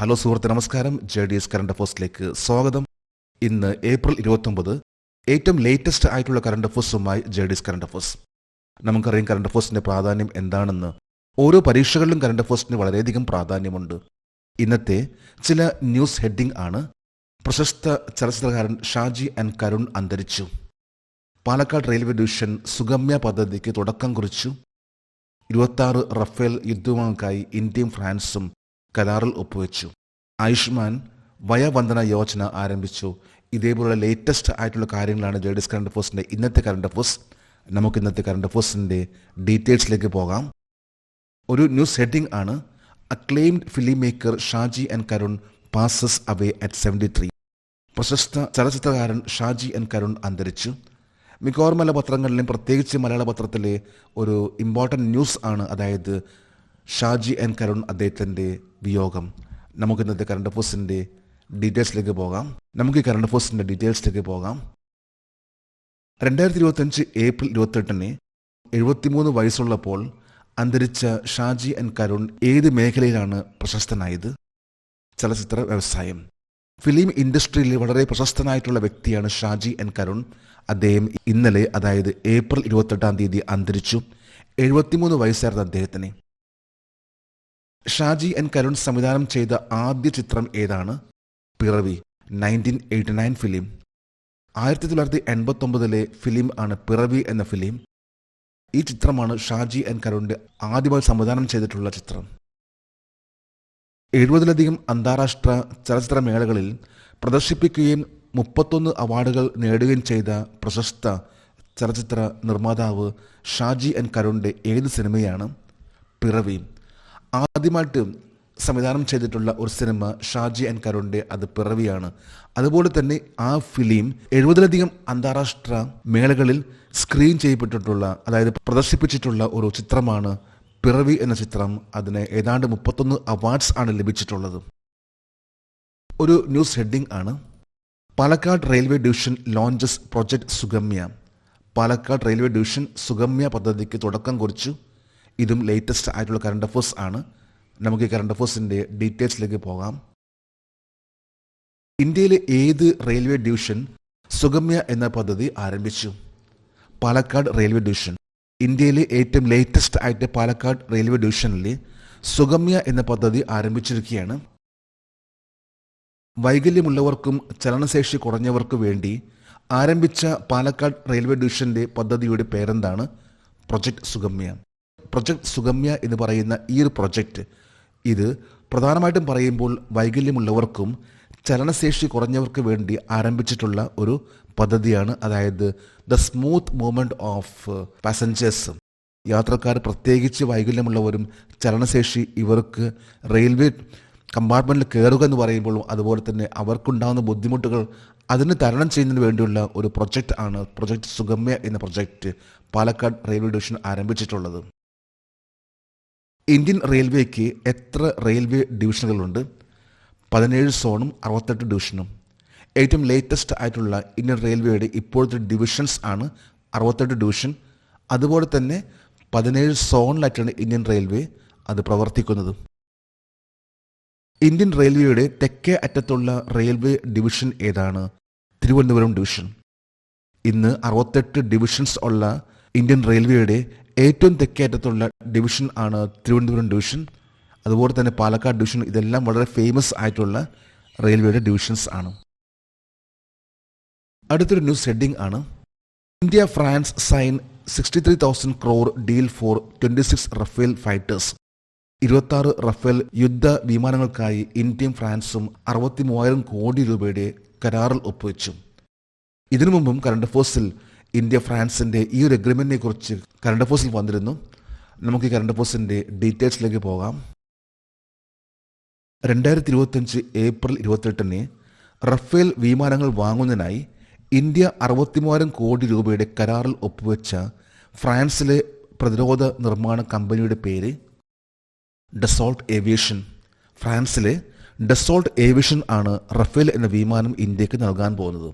Hello സുഹൃത്തെ, നമസ്കാരം. JDS current അഫേഴ്സിലേക്ക് സ്വാഗതം. ഇന്ന് ഏപ്രിൽ 29, ഏറ്റവും ലേറ്റസ്റ്റ് ആയിട്ടുള്ള കറണ്ട് അഫേഴ്സുമായി JDS കറണ്ട് അഫേഴ്സ്. നമുക്കറിയാം കറണ്ട് അഫേഴ്സിന്റെ പ്രാധാന്യം എന്താണെന്ന്. ഓരോ പരീക്ഷകളിലും കറണ്ട് അഫേഴ്സിന് വളരെയധികം പ്രാധാന്യമുണ്ട്. ഇന്നത്തെ ചില ന്യൂസ് ഹെഡിംഗ് ആണ്: പ്രശസ്ത ചലച്ചിത്രകാരൻ ഷാജി N. കരുൺ അന്തരിച്ചു. പാലക്കാട് റെയിൽവേ ഡിവിഷൻ സുഗമ്യ പദ്ധതിക്ക് തുടക്കം കുറിച്ചു. 26 റഫേൽ യുദ്ധവിമാനങ്ങൾക്കായി ഇന്ത്യയും ഫ്രാൻസും കരാറിൽ ഒപ്പുവെച്ചു. ആയുഷ്മാൻ വയവന്ദന യോജന ആരംഭിച്ചു. ഇതേപോലുള്ള ലേറ്റസ്റ്റ് ആയിട്ടുള്ള കാര്യങ്ങളാണ് JDS കറണ്ട് അഫേഴ്സിന്റെ ഇന്നത്തെ കറണ്ട് അഫേഴ്സ്. നമുക്ക് ഇന്നത്തെ കറണ്ട് അഫേഴ്സിന്റെ ഡീറ്റെയിൽസിലേക്ക് പോകാം. ഒരു ന്യൂസ് ഹെഡിംഗ് ആണ്: acclaimed film maker Shaji N. Karun passes away at 73. പ്രശസ്ത ചലച്ചിത്രകാരൻ ഷാജി N. കരുൺ അന്തരിച്ചു. മിക്കവാറും എല്ലാ പത്രങ്ങളിലും, പ്രത്യേകിച്ച് മലയാള പത്രത്തിലെ ഒരു ഇമ്പോർട്ടൻറ്റ് ന്യൂസ് ആണ്, അതായത് ഷാജി N. കരുൺ അദ്ദേഹത്തിൻ്റെ വിയോഗം. നമുക്ക് ഇന്നത്തെ കറണ്ട് അഫേഴ്സിൻ്റെ ഡീറ്റെയിൽസിലേക്ക് പോകാം. 2025 ഏപ്രിൽ 28 73 വയസ്സുള്ളപ്പോൾ അന്തരിച്ച ഷാജി N. കരുൺ ഏത് മേഖലയിലാണ് പ്രശസ്തനായത്? ചലച്ചിത്ര വ്യവസായം. ഫിലിം ഇൻഡസ്ട്രിയിൽ വളരെ പ്രശസ്തനായിട്ടുള്ള വ്യക്തിയാണ് ഷാജി N. കരുൺ. അദ്ദേഹം ഇന്നലെ, അതായത് ഏപ്രിൽ 28 അന്തരിച്ചു. 73 വയസ്സായിരുന്നു അദ്ദേഹത്തിന്. ഷാജി N. കരുൺ സംവിധാനം ചെയ്ത ആദ്യ ചിത്രം ഏതാണ്? പിറവി, 1989 ഫിലിം. 1989 ഫിലിം ആണ് പിറവി എന്ന ഫിലിം. ഈ ചിത്രമാണ് ഷാജി N. കരുണിന്റെ ആദ്യമായി സംവിധാനം ചെയ്തിട്ടുള്ള ചിത്രം. 70-ലധികം അന്താരാഷ്ട്ര ചലച്ചിത്ര മേളകളിൽ പ്രദർശിപ്പിക്കുകയും 31 അവാർഡുകൾ നേടുകയും ചെയ്ത പ്രശസ്ത ചലച്ചിത്ര നിർമ്മാതാവ് ഷാജി N. കരുണിന്റെ ഏത് സിനിമയാണ്? പിറവി. ആദ്യമായിട്ട് സംവിധാനം ചെയ്തിട്ടുള്ള ഒരു സിനിമ ഷാജി N. കരുണിന്റെ, അത് പിറവിയാണ്. അതുപോലെ തന്നെ ആ ഫിലിം 70-ലധികം അന്താരാഷ്ട്ര മേളകളിൽ സ്ക്രീൻ ചെയ്യപ്പെട്ടിട്ടുള്ള, അതായത് പ്രദർശിപ്പിച്ചിട്ടുള്ള ഒരു ചിത്രമാണ് പിറവി എന്ന ചിത്രം. അതിന് ഏതാണ്ട് 31 അവാർഡ്സ് ആണ് ലഭിച്ചിട്ടുള്ളത്. ഒരു ന്യൂസ് ഹെഡിംഗ് ആണ്: Palakkad railway division launches project Sugamya. Palakkad railway division Sugamya പദ്ധതിക്ക് തുടക്കം കുറിച്ചു. ഇതും ലേറ്റസ്റ്റ് ആയിട്ടുള്ള കറണ്ട് അഫേഴ്സ് ആണ്. നമുക്ക് ഈ കറണ്ട് അഫേഴ്സിൻ്റെ ഡീറ്റെയിൽസിലേക്ക് പോകാം. ഇന്ത്യയിലെ ഏത് റെയിൽവേ ഡിവിഷൻ സുഗമ്യ എന്ന പദ്ധതി ആരംഭിച്ചു? Palakkad railway division. ഇന്ത്യയിലെ ഏറ്റവും ലേറ്റസ്റ്റ് ആയിട്ട് പാലക്കാട് റെയിൽവേ ഡിവിഷനിൽ സുഗമ്യ എന്ന പദ്ധതി ആരംഭിച്ചിരിക്കുകയാണ്. വൈകല്യമുള്ളവർക്കും ചലനശേഷി കുറഞ്ഞവർക്കു വേണ്ടി ആരംഭിച്ച പാലക്കാട് റെയിൽവേ ഡിവിഷന്റെ പദ്ധതിയുടെ പേരെന്താണ്? പ്രൊജക്ട് സുഗമ്യ. പ്രൊജക്ട് സുഗമ്യ എന്ന് പറയുന്ന ഈ ഒരു പ്രൊജക്റ്റ്, ഇത് പ്രധാനമായിട്ടും പറയുമ്പോൾ വൈകല്യമുള്ളവർക്കും ചലനശേഷി കുറഞ്ഞവർക്ക് വേണ്ടി ആരംഭിച്ചിട്ടുള്ള ഒരു പദ്ധതിയാണ്. അതായത് the smooth movement of passengers. യാത്രക്കാർ, പ്രത്യേകിച്ച് വൈകല്യമുള്ളവരും ചലനശേഷി ഇവർക്ക് റെയിൽവേ കമ്പാർട്ട്മെൻറ്റിൽ കയറുക എന്ന് പറയുമ്പോഴും, അതുപോലെ തന്നെ അവർക്കുണ്ടാകുന്ന ബുദ്ധിമുട്ടുകൾ അതിന് തരണം ചെയ്യുന്നതിന് വേണ്ടിയുള്ള ഒരു പ്രൊജക്റ്റ് ആണ് പ്രൊജക്ട് സുഗമ്യ എന്ന പ്രൊജക്റ്റ് പാലക്കാട് റെയിൽവേ ഡിവിഷൻ ആരംഭിച്ചിട്ടുള്ളത്. ഇന്ത്യൻ റെയിൽവേക്ക് എത്ര റെയിൽവേ ഡിവിഷനുകളുണ്ട്? 17 സോണും 68 ഡിവിഷനും. ഏറ്റവും ലേറ്റസ്റ്റ് ആയിട്ടുള്ള ഇന്ത്യൻ റെയിൽവേയുടെ ഇപ്പോഴത്തെ ഡിവിഷൻസ് ആണ് 68 ഡിവിഷൻ. അതുപോലെ തന്നെ 17 സോണിലായിട്ടാണ് ഇന്ത്യൻ റെയിൽവേ അത് പ്രവർത്തിക്കുന്നത്. ഇന്ത്യൻ റെയിൽവേയുടെ തെക്കേ അറ്റത്തുള്ള റെയിൽവേ ഡിവിഷൻ ഏതാണ്? തിരുവനന്തപുരം ഡിവിഷൻ. ഇന്ന് 68 ഡിവിഷൻസ് ഉള്ള ഇന്ത്യൻ റെയിൽവേയുടെ ഏറ്റവും തെക്കേ അറ്റത്തുള്ള ഡിവിഷൻ ആണ് തിരുവനന്തപുരം ഡിവിഷൻ. അതുപോലെ തന്നെ പാലക്കാട് ഡിവിഷൻ. ഇതെല്ലാം വളരെ ഫേമസ് ആയിട്ടുള്ള റെയിൽവേയുടെ ഡിവിഷൻസ് ആണ്. അടുത്തൊരു ന്യൂസ് ഹെഡിംഗ് ആണ്: India France sign 63,000 crore deal for 26 Rafale fighters. 26 Rafale യുദ്ധ വിമാനങ്ങൾക്കായി ഇന്ത്യയും ഫ്രാൻസും 63,000 കോടി രൂപയുടെ കരാറിൽ ഒപ്പുവെച്ചു. ഇതിനു മുമ്പും കറണ്ട് അഫേഴ്സിൽ ഇന്ത്യ ഫ്രാൻസിന്റെ ഈ ഒരു എഗ്രിമെന്റിനെ കുറിച്ച് കറണ്ട് അഫേഴ്സിൽ വന്നിരുന്നു. നമുക്ക് ഈ കറണ്ട് അഫേഴ്സിന്റെ ഡീറ്റെയിൽസിലേക്ക് പോകാം. 2025 ഏപ്രിൽ 28 റഫേൽ വിമാനങ്ങൾ വാങ്ങുന്നതിനായി ഇന്ത്യ 63,000 കോടി രൂപയുടെ കരാറിൽ ഒപ്പുവെച്ച ഫ്രാൻസിലെ പ്രതിരോധ നിർമ്മാണ കമ്പനിയുടെ പേര് ഡസോൾട്ട് ഏവിയേഷൻ. ഫ്രാൻസിലെ ഡസോൾട്ട് ഏവിയേഷൻ ആണ് റഫേൽ എന്ന വിമാനം ഇന്ത്യക്ക് നൽകാൻ പോകുന്നത്.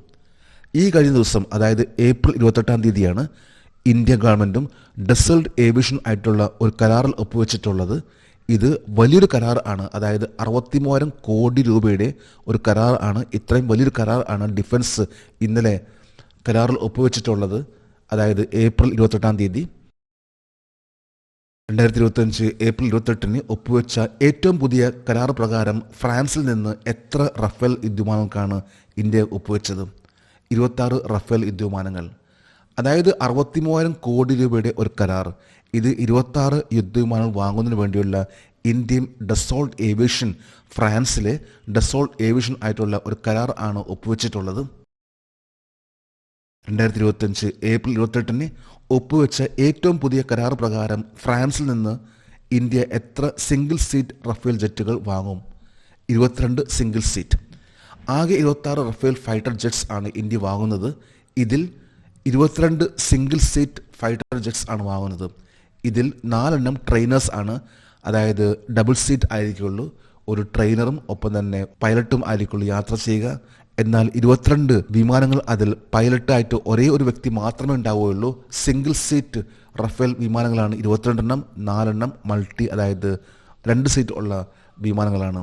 ഈ കഴിഞ്ഞ ദിവസം, അതായത് ഏപ്രിൽ 28 ഇന്ത്യ ഗവൺമെൻറ്റും ഡസോൾട്ട് ഏവിയേഷൻ ആയിട്ടുള്ള ഒരു കരാറിൽ ഒപ്പുവെച്ചിട്ടുള്ളത്. ഇത് വലിയൊരു കരാർ ആണ്. അതായത് 63,000 കോടി രൂപയുടെ ഒരു കരാർ ആണ്. ഇത്രയും വലിയൊരു കരാർ ആണ് ഡിഫൻസ് ഇന്നലെ കരാറിൽ ഒപ്പുവെച്ചിട്ടുള്ളത്. അതായത് ഏപ്രിൽ 28 2025 ഏപ്രിൽ 28 ഒപ്പുവെച്ച ഏറ്റവും പുതിയ കരാർ പ്രകാരം ഫ്രാൻസിൽ നിന്ന് എത്ര റഫേൽ യുദ്ധവിമാനങ്ങൾക്കാണ് ഇന്ത്യ ഒപ്പുവെച്ചത്? 26 റഫേൽ യുദ്ധവിമാനങ്ങൾ. അതായത് 63,000 കോടി രൂപയുടെ ഒരു കരാർ. ഇത് 26 യുദ്ധവിമാനങ്ങൾ വാങ്ങുന്നതിന് വേണ്ടിയുള്ള ഇന്ത്യൻ ഡസോൾട്ട് ഏവിയേഷൻ, ഫ്രാൻസിലെ ഡസോൾട്ട് ഏവിയേഷൻ ആയിട്ടുള്ള ഒരു കരാർ ആണ് ഒപ്പുവെച്ചിട്ടുള്ളത്. 2025 ഏപ്രിൽ 28 ഒപ്പുവെച്ച ഏറ്റവും പുതിയ കരാർ പ്രകാരം ഫ്രാൻസിൽ നിന്ന് ഇന്ത്യ എത്ര സിംഗിൾ സീറ്റ് റഫേൽ ജെറ്റുകൾ വാങ്ങും? 22 സിംഗിൾ സീറ്റ്. ആകെ 26 റഫേൽ ഫൈറ്റർ ജെറ്റ്സ് ആണ് ഇന്ത്യ വാങ്ങുന്നത്. ഇതിൽ 22 സിംഗിൾ സീറ്റ് ഫൈറ്റർ ജെറ്റ്സ് ആണ് വാങ്ങുന്നത്. ഇതിൽ 4 ട്രെയിനേഴ്സ് ആണ്. അതായത് ഡബിൾ സീറ്റ് ആയിരിക്കുള്ളൂ. ഒരു ട്രെയിനറും ഒപ്പം തന്നെ പൈലറ്റും ആയിരിക്കുള്ളൂ യാത്ര ചെയ്യുക. എന്നാൽ 22 വിമാനങ്ങൾ അതിൽ പൈലറ്റായിട്ട് ഒരേ ഒരു വ്യക്തി മാത്രമേ ഉണ്ടാവുകയുള്ളൂ. സിംഗിൾ സീറ്റ് റഫേൽ വിമാനങ്ങളാണ് 22, 4 മൾട്ടി, അതായത് 2 സീറ്റ് ഉള്ള വിമാനങ്ങളാണ്.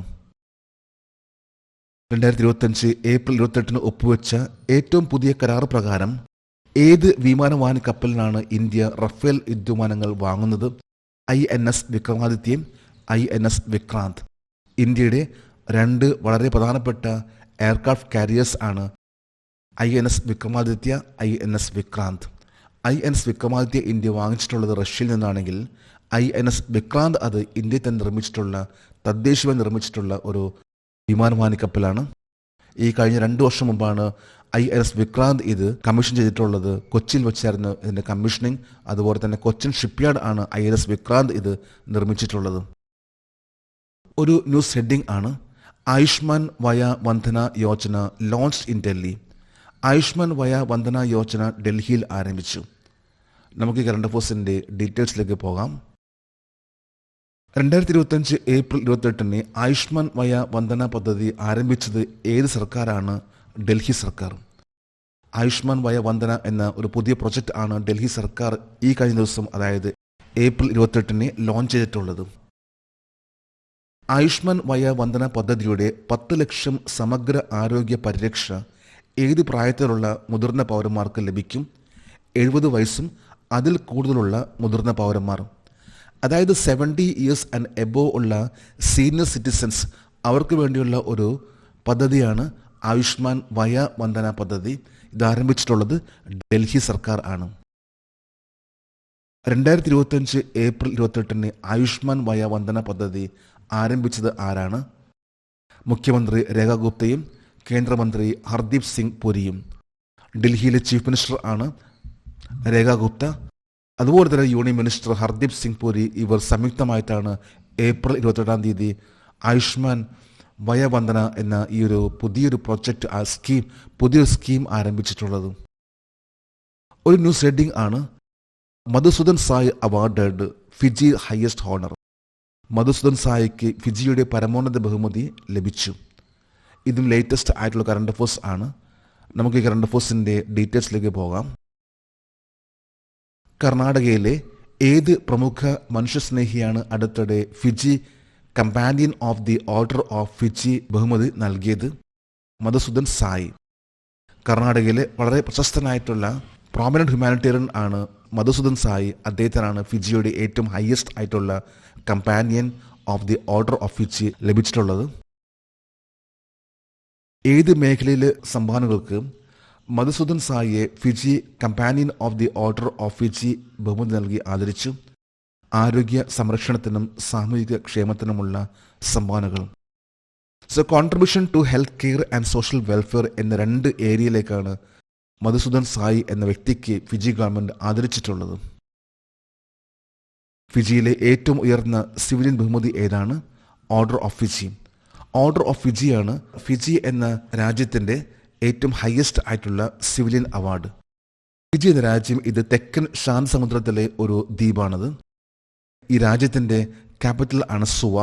2025 ഏപ്രിൽ 28 ഒപ്പുവെച്ച ഏറ്റവും പുതിയ കരാർ പ്രകാരം ഏത് വിമാനവാഹന കപ്പലിനാണ് ഇന്ത്യ റഫേൽ യുദ്ധവിമാനങ്ങൾ വാങ്ങുന്നത്? INS വിക്രമാദിത്യയും INS Vikrant. ഇന്ത്യയുടെ 2 വളരെ പ്രധാനപ്പെട്ട എയർക്രാഫ്റ്റ് കാരിയേഴ്സ് ആണ് INS Vikramaditya, INS Vikrant. INS Vikramaditya India വാങ്ങിച്ചിട്ടുള്ളത് റഷ്യയിൽ നിന്നാണെങ്കിൽ INS വിക്രാന്ത് അത് ഇന്ത്യയിൽ തന്നെ നിർമ്മിച്ചിട്ടുള്ള, തദ്ദേശീയമായി നിർമ്മിച്ചിട്ടുള്ള ഒരു വിമാനവാഹന കപ്പലാണ്. ഈ കഴിഞ്ഞ 2 വർഷം മുമ്പാണ് INS വിക്രാന്ത് ഇത് കമ്മീഷൻ ചെയ്തിട്ടുള്ളത്. കൊച്ചിയിൽ വെച്ചായിരുന്നു ഇതിൻ്റെ കമ്മീഷനിങ്. അതുപോലെ തന്നെ കൊച്ചിൻ ഷിപ്പ്യാർഡ് ആണ് INS വിക്രാന്ത് ഇത് നിർമ്മിച്ചിട്ടുള്ളത്. ഒരു ന്യൂസ് ഹെഡിംഗ് ആണ് ആയുഷ്മാൻ വയ വന്ദന യോജന ലോഞ്ച്ഡ് ഇൻ ഡൽഹി. ആയുഷ്മാൻ വയ വന്ദന യോജന ഡൽഹിയിൽ ആരംഭിച്ചു. നമുക്ക് കറണ്ട് അഫയേഴ്സിൻ്റെ ഡീറ്റെയിൽസിലേക്ക് പോകാം. 2025 ഏപ്രിൽ 28 ആയുഷ്മാൻ വയ വന്ദന പദ്ധതി ആരംഭിച്ചത് ഏത് സർക്കാരാണ്? ഡൽഹി സർക്കാർ. ആയുഷ്മാൻ വയ വന്ദന എന്ന ഒരു പുതിയ പ്രൊജക്റ്റ് ആണ് ഡൽഹി സർക്കാർ ഈ കഴിഞ്ഞ ദിവസം, അതായത് ഏപ്രിൽ 28 ലോഞ്ച് ചെയ്തിട്ടുള്ളത്. ആയുഷ്മാൻ വയ വന്ദന പദ്ധതിയുടെ 10 ലക്ഷം സമഗ്ര ആരോഗ്യ പരിരക്ഷ ഏത് പ്രായത്തിലുള്ള മുതിർന്ന പൗരന്മാർക്ക് ലഭിക്കും? 70 വയസ്സും അതിൽ കൂടുതലുള്ള മുതിർന്ന പൗരന്മാർ, അതായത് 70 ഇയേഴ്സ് ആൻഡ് എബോവ് ഉള്ള സീനിയർ സിറ്റിസൺസ്, അവർക്ക് വേണ്ടിയുള്ള ഒരു പദ്ധതിയാണ് ആയുഷ്മാൻ വയ വന്ദന പദ്ധതി. ഇത് ആരംഭിച്ചിട്ടുള്ളത് ഡൽഹി സർക്കാർ ആണ്. 2025 ഏപ്രിൽ 28 ആയുഷ്മാൻ വയ വന്ദന പദ്ധതി ആരംഭിച്ചത് ആരാണ്? മുഖ്യമന്ത്രി രേഖ ഗുപ്തയും കേന്ദ്രമന്ത്രി ഹർദീപ് സിംഗ് പുരിയും. ഡൽഹിയിലെ ചീഫ് മിനിസ്റ്റർ ആണ് രേഖ ഗുപ്ത. അതുപോലെ തന്നെ യൂണിയൻ മിനിസ്റ്റർ ഹർദീപ് സിംഗ് പുരി. ഇവർ സംയുക്തമായിട്ടാണ് ഏപ്രിൽ 28 ആയുഷ്മാൻ വയ വന്ദന എന്ന ഈ ഒരു പുതിയൊരു പ്രൊജക്റ്റ് പുതിയൊരു സ്കീം ആരംഭിച്ചിട്ടുള്ളത്. ഒരു ന്യൂസ് ഹെഡിംഗ് ആണ് Madhusudan Sai awarded Fiji highest honour. Madhusudan സായിക്ക് ഫിജിയുടെ പരമോന്നത ബഹുമതി ലഭിച്ചു. ഇതും ലേറ്റസ്റ്റ് ആയിട്ടുള്ള കറണ്ട് അഫയേഴ്സ് ആണ്. നമുക്ക് ഈ കറണ്ട് അഫയേഴ്സിൻ്റെ ഡീറ്റെയിൽസിലേക്ക് പോകാം. കർണാടകയിലെ ഏത് പ്രമുഖ മനുഷ്യസ്നേഹിയാണ് അടുത്തിടെ Fiji companion of the order of Fiji ബഹുമതി നൽകിയത്? മധുസൂദൻ സായി. കർണാടകയിലെ വളരെ പ്രശസ്തനായിട്ടുള്ള പ്രോമിനന്റ് ഹ്യൂമാനിറ്റേറിയൻ ആണ് മധുസൂദൻ സായി. അദ്ദേഹത്തിനാണ് ഫിജിയുടെ ഏറ്റവും ഹയസ്റ്റ് ആയിട്ടുള്ള companion of the order of Fiji ലഭിച്ചിട്ടുള്ളത്. ഏത് മേഖലയിലെ സംഭാവനകൾക്ക് മധുസൂദൻ സായിയെ Fiji companion of the order of Fiji ബഹുമതി നൽകി ആദരിച്ചു? ആരോഗ്യ സംരക്ഷണത്തിനും സാമൂഹിക ക്ഷേമത്തിനുമുള്ള സംഭാവനകൾ. So contribution to health care and social welfare എന്ന 2 ഏരിയയിലേക്കാണ് മധുസൂദൻ സായി എന്ന വ്യക്തിക്ക് ഫിജി ഗവൺമെൻറ് ആദരിച്ചിട്ടുള്ളത്. ഫിജിയിലെ ഏറ്റവും ഉയർന്ന സിവിലിയൻ ബഹുമതി ഏതാണ്? Order of Fiji. Order of ഫിജിയാണ് ഫിജി എന്ന രാജ്യത്തിൻ്റെ ഏറ്റവും ഹയസ്റ്റ് ആയിട്ടുള്ള സിവിലിയൻ അവാർഡ്. ഫിജി എന്ന രാജ്യം ഇത് തെക്കൻ ശാന്ത സമുദ്രത്തിലെ ഒരു ദ്വീപാണത്. ഈ രാജ്യത്തിൻ്റെ ക്യാപിറ്റൽ ആണ് സുവ.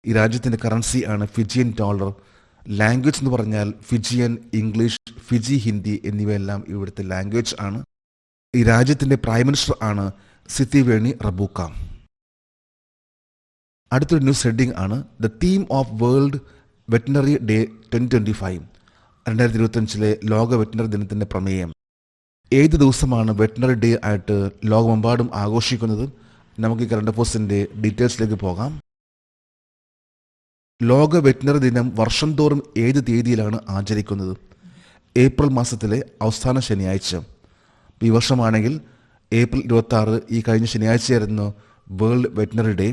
ഈ രാജ്യത്തിൻ്റെ കറൻസി ആണ് ഫിജിയൻ ഡോളർ. ലാംഗ്വേജ് എന്ന് പറഞ്ഞാൽ ഫിജിയൻ, ഇംഗ്ലീഷ്, ഫിജി ഹിന്ദി എന്നിവയെല്ലാം ഇവിടുത്തെ ലാംഗ്വേജ് ആണ്. ഈ രാജ്യത്തിൻ്റെ പ്രൈം മിനിസ്റ്റർ ആണ് സിത്തിവേണി റബൂക്ക. അടുത്തൊരു ന്യൂസ് ഹെഡിംഗ് ആണ് the theme of world veterinary day 2025. 2025 ലോക വെറ്റിനറി ദിനത്തിൻ്റെ പ്രമേയം. ഏത് ദിവസമാണ് വെറ്റിനറി ഡേ ആയിട്ട് ലോകമെമ്പാടും ആഘോഷിക്കുന്നത്? നമുക്ക് ഈ കറണ്ട് അഫയേഴ്സിൻ്റെ ഡീറ്റെയിൽസിലേക്ക് പോകാം. ലോക വെറ്റിനറി ദിനം വർഷം തോറും ഏത് തീയതിയിലാണ് ആചരിക്കുന്നത്? ഏപ്രിൽ മാസത്തിലെ അവസാന ശനിയാഴ്ച. ഈ വർഷമാണെങ്കിൽ ഏപ്രിൽ 26, ഈ കഴിഞ്ഞ ശനിയാഴ്ചയായിരുന്നു world veterinary day.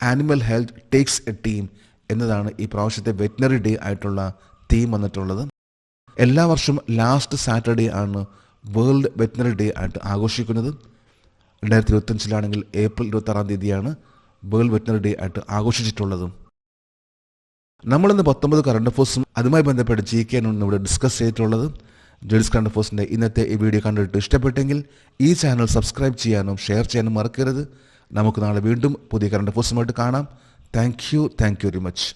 Animal health takes a team എന്നതാണ് ഈ പ്രാവശ്യത്തെ വെറ്റിനറി ഡേ ആയിട്ടുള്ള തീം വന്നിട്ടുള്ളത്. എല്ലാ വർഷവും ലാസ്റ്റ് സാറ്റർഡേ ആണ് വേൾഡ് വെറ്റിനറി ഡേ ആയിട്ട് ആഘോഷിക്കുന്നത്. 2025 ഏപ്രിൽ 26 തീയതിയാണ് വേൾഡ് വെറ്റിനറി ഡേ ആയിട്ട് ആഘോഷിച്ചിട്ടുള്ളത്. നമ്മളിന്ന് 19 കറണ്ട് അഫയേഴ്സും അതുമായി ബന്ധപ്പെട്ട് GK ഇവിടെ ഡിസ്കസ് ചെയ്തിട്ടുള്ളത്. ജഡീസ് കറണ്ട് അഫയേഴ്സിൻ്റെ ഇന്നത്തെ ഈ വീഡിയോ കണ്ടിട്ട് ഇഷ്ടപ്പെട്ടെങ്കിൽ ഈ ചാനൽ സബ്സ്ക്രൈബ് ചെയ്യാനും ഷെയർ ചെയ്യാനും മറക്കരുത്. നമുക്ക് നാളെ വീണ്ടും പുതിയ കറണ്ട് അഫയേഴ്സുമായിട്ട് കാണാം. Thank you very much.